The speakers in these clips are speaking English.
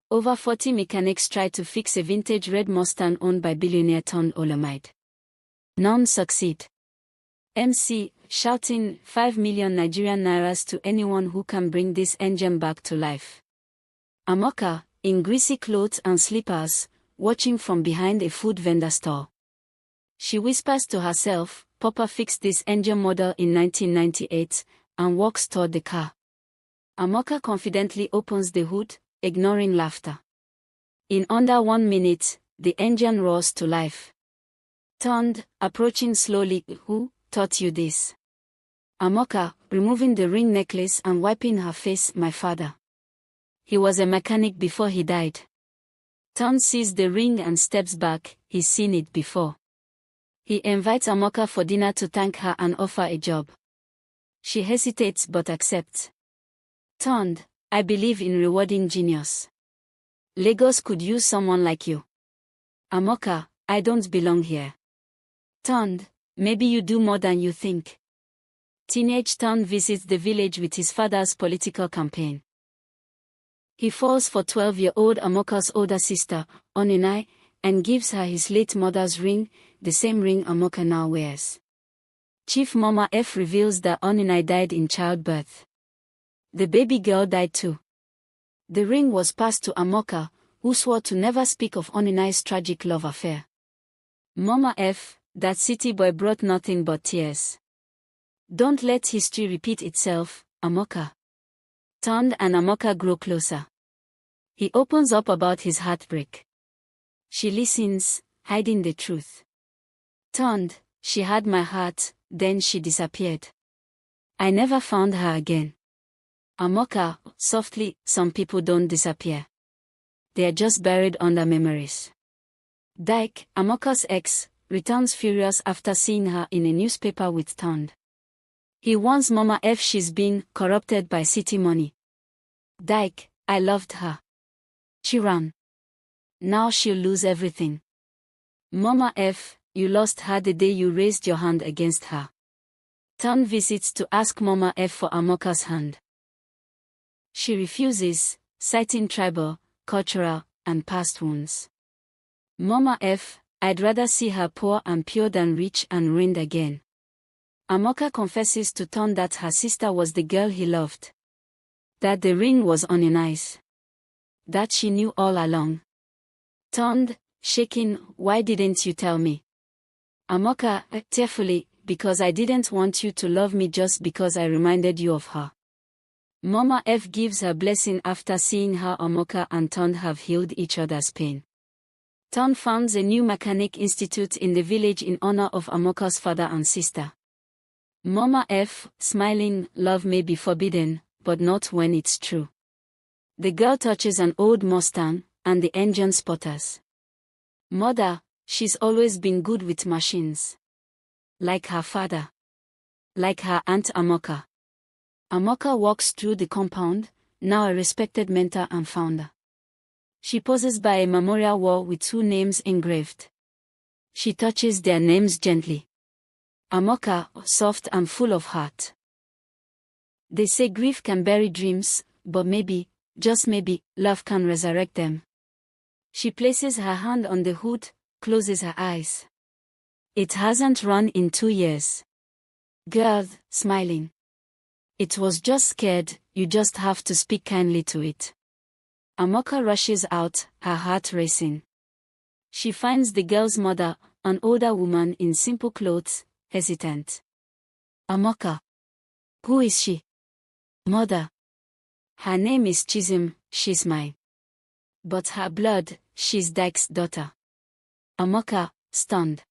Over 40 mechanics tried to fix a vintage red Mustang owned by billionaire Tunde Olamide. None succeed. MC, shouting 5 million Nigerian nairas to anyone who can bring this engine back to life. Amaka, in greasy clothes and slippers, watching from behind a food vendor stall. She whispers to herself, Papa fixed this engine model in 1998, and walks toward the car. Amaka confidently opens the hood, ignoring laughter. In under 1 minute, the engine roars to life. Tunde, approaching slowly, who taught you this? Amaka, removing the ring necklace and wiping her face, my father. He was a mechanic before he died. Tunde sees the ring and steps back, he's seen it before. He invites Amaka for dinner to thank her and offer a job. She hesitates but accepts. Tunde, I believe in rewarding genius. Lagos could use someone like you. Amaka, I don't belong here. Tunde, maybe you do more than you think. Teenage Tunde visits the village with his father's political campaign. He falls for 12-year-old Amaka's older sister, Oninai, and gives her his late mother's ring, the same ring Amaka now wears. Chief Mama F reveals that Oninai died in childbirth. The baby girl died too. The ring was passed to Amaka, who swore to never speak of Oninai's tragic love affair. Mama F, that city boy brought nothing but tears. Don't let history repeat itself, Amaka. Tunde and Amaka grow closer. He opens up about his heartbreak. She listens, hiding the truth. Tunde, she had my heart, then she disappeared. I never found her again. Amaka, softly, some people don't disappear. They are just buried under memories. Dyke, Amaka's ex, returns furious after seeing her in a newspaper with Tunde. He warns Mama F she's been corrupted by city money. Dyke, I loved her. She ran. Now she'll lose everything. Mama F, you lost her the day you raised your hand against her. Tunde visits to ask Mama F for Amaka's hand. She refuses, citing tribal, cultural, and past wounds. Mama F, I'd rather see her poor and pure than rich and ruined again. Amaka confesses to Tunde that her sister was the girl he loved. That the ring was on an ice. That she knew all along. Tunde, shaking, why didn't you tell me? Amaka, tearfully, because I didn't want you to love me just because I reminded you of her. Mama F gives her blessing after seeing how Amaka and Tunde have healed each other's pain. Tunde founds a new mechanic institute in the village in honor of Amaka's father and sister. Mama F, smiling, love may be forbidden, but not when it's true. The girl touches an old Mustang, and the engine sputters. Mother, she's always been good with machines. Like her father. Like her aunt Amaka. Amaka walks through the compound, now a respected mentor and founder. She poses by a memorial wall with 2 names engraved. She touches their names gently. Amaka, soft and full of heart. They say grief can bury dreams, but maybe, just maybe, love can resurrect them. She places her hand on the hood, closes her eyes. It hasn't run in 2 years. Girl, smiling. It was just scared, you just have to speak kindly to it. Amaka rushes out, her heart racing. She finds the girl's mother, an older woman in simple clothes, hesitant. Amaka. Who is she? Mother. Her name is Chisholm, she's mine. But her blood, she's Dyke's daughter. Amaka, stunned.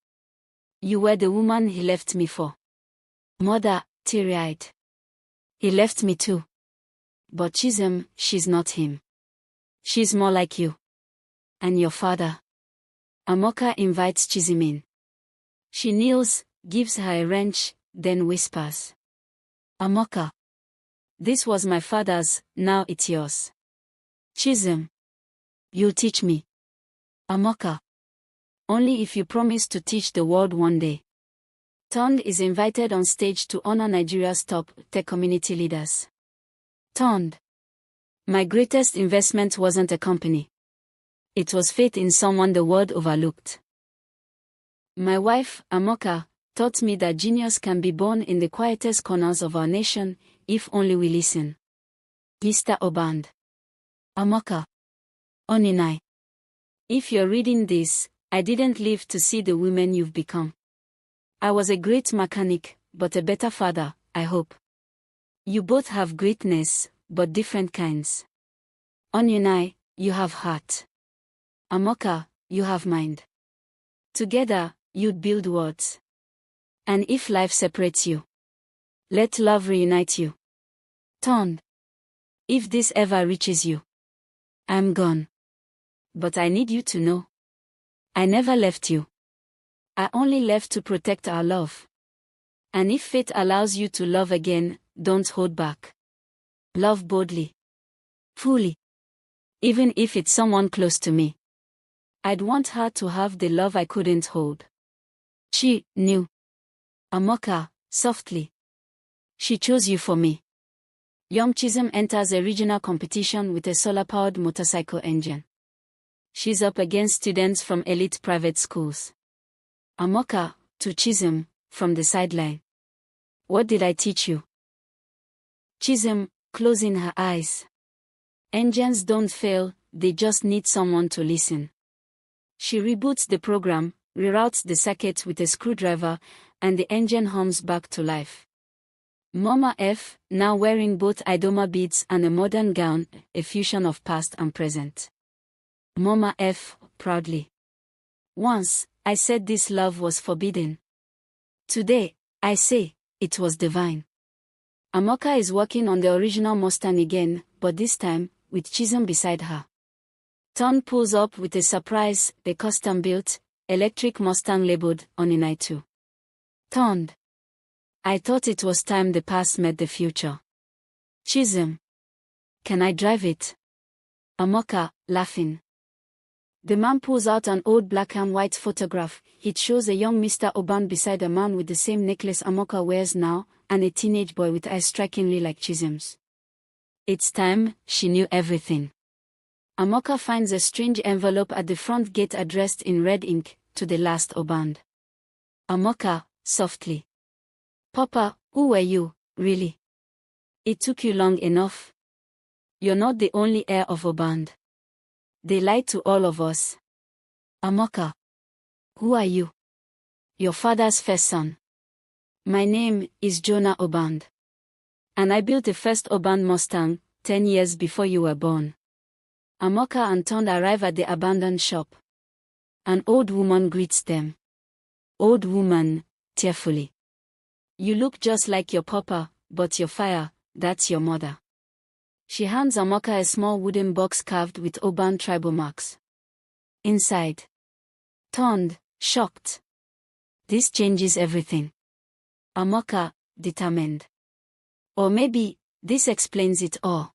You were the woman he left me for. Mother, teary-eyed. He left me too. But Chisholm, she's not him. She's more like you. And your father. Amaka invites Chisholm in. She kneels, gives her a wrench, then whispers. Amaka. This was my father's, now it's yours. Chisholm. You'll teach me. Amaka. Only if you promise to teach the world one day. Tunde is invited on stage to honor Nigeria's top tech community leaders. Tunde. My greatest investment wasn't a company. It was faith in someone the world overlooked. My wife, Amaka, taught me that genius can be born in the quietest corners of our nation, if only we listen. Mr. Obande. Amaka. Oninai. If you're reading this, I didn't live to see the women you've become. I was a great mechanic, but a better father, I hope. You both have greatness, but different kinds. Oninai, you have heart. Amaka, you have mind. Together, you'd build worlds. And if life separates you, let love reunite you. Tunde. If this ever reaches you, I'm gone. But I need you to know. I never left you. I only left to protect our love. And if fate allows you to love again, don't hold back. Love boldly. Fully. Even if it's someone close to me. I'd want her to have the love I couldn't hold. She knew. Amaka, softly. She chose you for me. Young Chisholm enters a regional competition with a solar-powered motorcycle engine. She's up against students from elite private schools. Amaka, to Chisholm, from the sideline. What did I teach you? Chisholm, closing her eyes. Engines don't fail, they just need someone to listen. She reboots the program, reroutes the circuit with a screwdriver, and the engine hums back to life. Mama F, now wearing both Idoma beads and a modern gown, a fusion of past and present. Mama F, proudly. Once, I said this love was forbidden. Today, I say, it was divine. Amaka is working on the original Mustang again, but this time, with Chisholm beside her. Tunde pulls up with a surprise, a custom-built, electric Mustang labeled Oninai 2. Tunde. I thought it was time the past met the future. Chisholm. Can I drive it? Amaka, laughing. The man pulls out an old black and white photograph. It shows a young Mr. Obande beside a man with the same necklace Amaka wears now, and a teenage boy with eyes strikingly like Chisholm's. It's time, she knew everything. Amaka finds a strange envelope at the front gate addressed in red ink, to the last Obande. Amaka, softly. Papa, who were you, really? It took you long enough. You're not the only heir of Obande. They lied to all of us. Amaka. Who are you? Your father's first son. My name is Jonah Obande. And I built the first Obande Mustang, 10 years before you were born. Amaka and Tunde arrive at the abandoned shop. An old woman greets them. Old woman, tearfully. You look just like your papa, but your fire, that's your mother. She hands Amaka a small wooden box carved with Obande tribal marks. Inside. Tunde, shocked. This changes everything. Amaka, determined. Or maybe, this explains it all.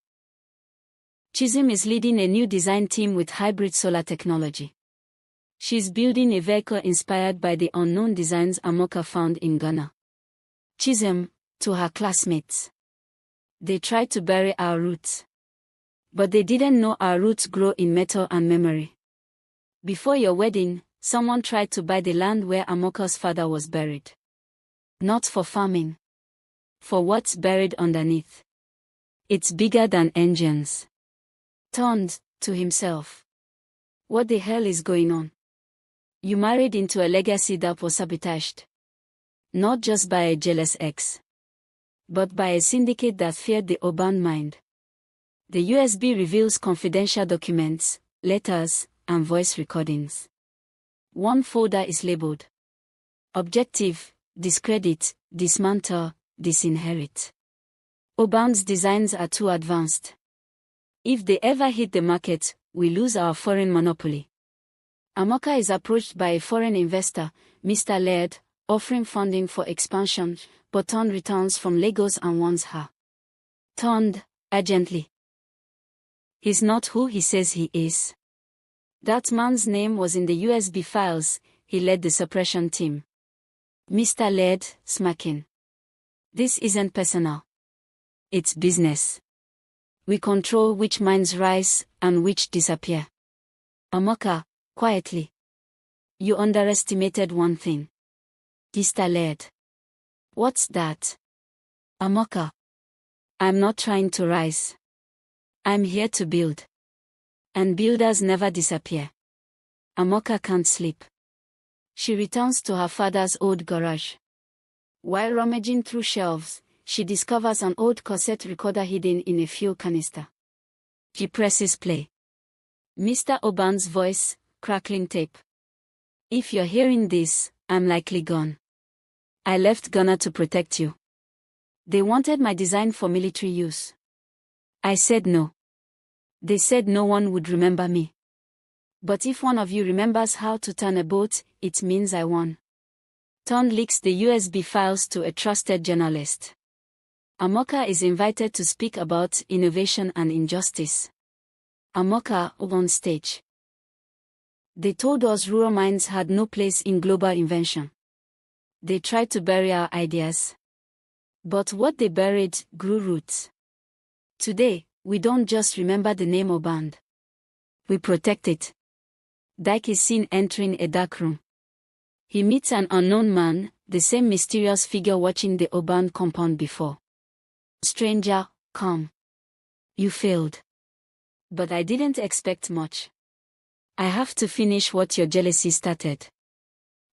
Chisholm is leading a new design team with hybrid solar technology. She's building a vehicle inspired by the unknown designs Amaka found in Ghana. Chisholm, to her classmates. They tried to bury our roots. But they didn't know our roots grow in metal and memory. Before your wedding, someone tried to buy the land where Amaka's father was buried. Not for farming. For what's buried underneath. It's bigger than engines. Tunde, to himself. What the hell is going on? You married into a legacy that was sabotaged. Not just by a jealous ex. But by a syndicate that feared the Obande mind. The USB reveals confidential documents, letters, and voice recordings. One folder is labeled Objective, Discredit, Dismantle, Disinherit. Obande's designs are too advanced. If they ever hit the market, we lose our foreign monopoly. Amaka is approached by a foreign investor, Mr. Laird, offering funding for expansion, but Tunde returns from Lagos and warns her. Tunde, urgently. He's not who he says he is. That man's name was in the USB files, he led the suppression team. Mr. Laird, smacking. This isn't personal. It's business. We control which minds rise and which disappear. Amaka, quietly. You underestimated one thing. Led. What's that? Amaka. I'm not trying to rise. I'm here to build. And builders never disappear. Amaka can't sleep. She returns to her father's old garage. While rummaging through shelves, she discovers an old cassette recorder hidden in a fuel canister. She presses play. Mr. Obande's voice, crackling tape. If you're hearing this, I'm likely gone. I left Ghana to protect you. They wanted my design for military use. I said no. They said no one would remember me. But if one of you remembers how to turn a boat, it means I won. Ton leaks the USB files to a trusted journalist. Amaka is invited to speak about innovation and injustice. Amaka, on stage. They told us rural minds had no place in global invention. They tried to bury our ideas. But what they buried grew roots. Today, we don't just remember the name Obande. We protect it. Dyke is seen entering a dark room. He meets an unknown man, the same mysterious figure watching the Obande compound before. Stranger, come. You failed. But I didn't expect much. I have to finish what your jealousy started.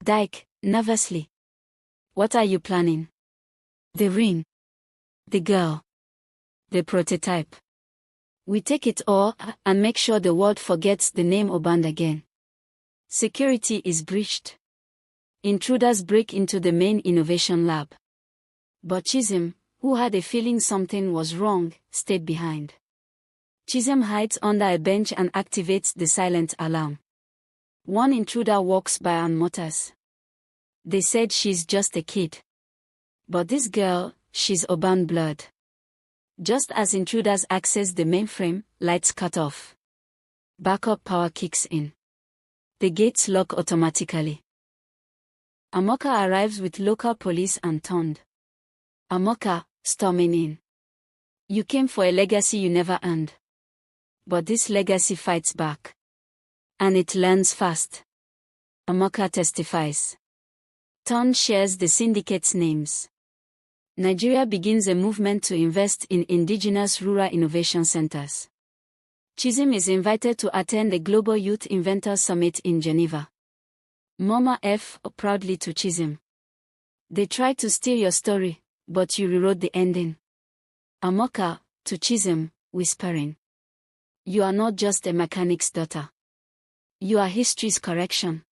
Dyke, nervously. What are you planning? The ring. The girl. The prototype. We take it all and make sure the world forgets the name Obande again. Security is breached. Intruders break into the main innovation lab. But Chisholm, who had a feeling something was wrong, stayed behind. Chisholm hides under a bench and activates the silent alarm. One intruder walks by and mutters. They said she's just a kid. But this girl, she's Obande blood. Just as intruders access the mainframe, lights cut off. Backup power kicks in. The gates lock automatically. Amaka arrives with local police and Tunde. Amaka, storming in. You came for a legacy you never earned. But this legacy fights back. And it learns fast. Amaka testifies. Tunde shares the syndicate's names. Nigeria begins a movement to invest in indigenous rural innovation centers. Chisholm is invited to attend the Global Youth Inventors Summit in Geneva. Mama F. proudly to Chisholm. They tried to steal your story, but you rewrote the ending. Amaka, to Chisholm, whispering. You are not just a mechanic's daughter. You are history's correction.